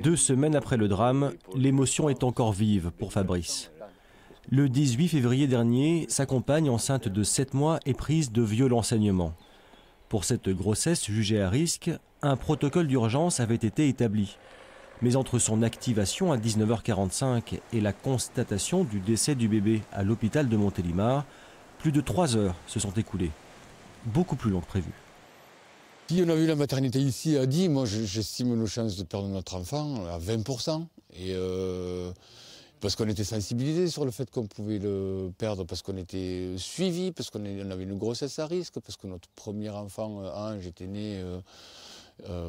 2 semaines après le drame, l'émotion est encore vive pour Fabrice. Le 18 février dernier, sa compagne, enceinte de 7 mois, est prise de violents saignements. Pour cette grossesse jugée à risque, un protocole d'urgence avait été établi. Mais entre son activation à 19h45 et la constatation du décès du bébé à l'hôpital de Montélimar, plus de 3 heures se sont écoulées. Beaucoup plus long que prévu. Si on a vu la maternité ici à Die, moi j'estime nos chances de perdre notre enfant à 20%. Parce qu'on était sensibilisés sur le fait qu'on pouvait le perdre, parce qu'on était suivis, parce qu'on avait une grossesse à risque, parce que notre premier enfant, Ange, était né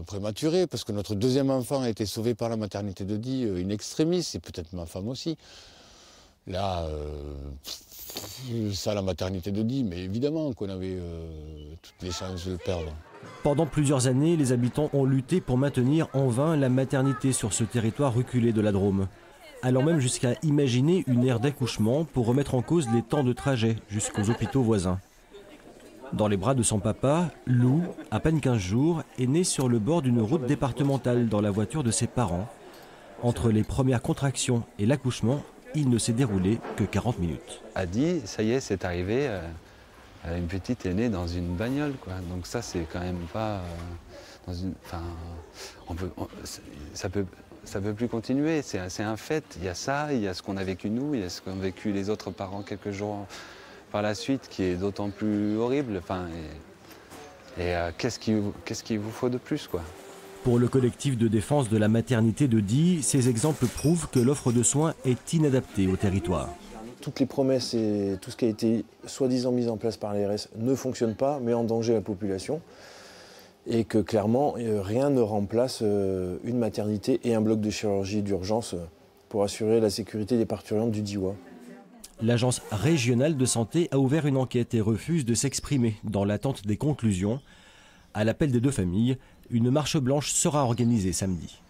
prématuré, parce que notre deuxième enfant a été sauvé par la maternité de Die, in extremis, et peut-être ma femme aussi. Là, ça, la maternité de Die, mais évidemment qu'on avait toutes les chances de le perdre. Pendant plusieurs années, les habitants ont lutté pour maintenir en vain la maternité sur ce territoire reculé de la Drôme, allant même jusqu'à imaginer une aire d'accouchement pour remettre en cause les temps de trajet jusqu'aux hôpitaux voisins. Dans les bras de son papa, Lou, à peine 15 jours, est né sur le bord d'une route départementale dans la voiture de ses parents. Entre les premières contractions et l'accouchement, il ne s'est déroulé que 40 minutes. A dit, ça y est, c'est arrivé, une petite est née dans une bagnole, quoi. Donc ça, c'est quand même pas... dans une, enfin, ça peut plus continuer, c'est un fait. Il y a ça, il y a ce qu'on a vécu nous, il y a ce qu'ont vécu les autres parents quelques jours par la suite, qui est d'autant plus horrible. Enfin, qu'est-ce qu'il vous faut de plus, quoi? Pour le collectif de défense de la maternité de Die, ces exemples prouvent que l'offre de soins est inadaptée au territoire. Toutes les promesses et tout ce qui a été soi-disant mis en place par l'ARS ne fonctionne pas, met en danger la population. Et que clairement, rien ne remplace une maternité et un bloc de chirurgie d'urgence pour assurer la sécurité des parturientes du Diois. L'Agence régionale de santé a ouvert une enquête et refuse de s'exprimer dans l'attente des conclusions. À l'appel des 2 familles, une marche blanche sera organisée samedi.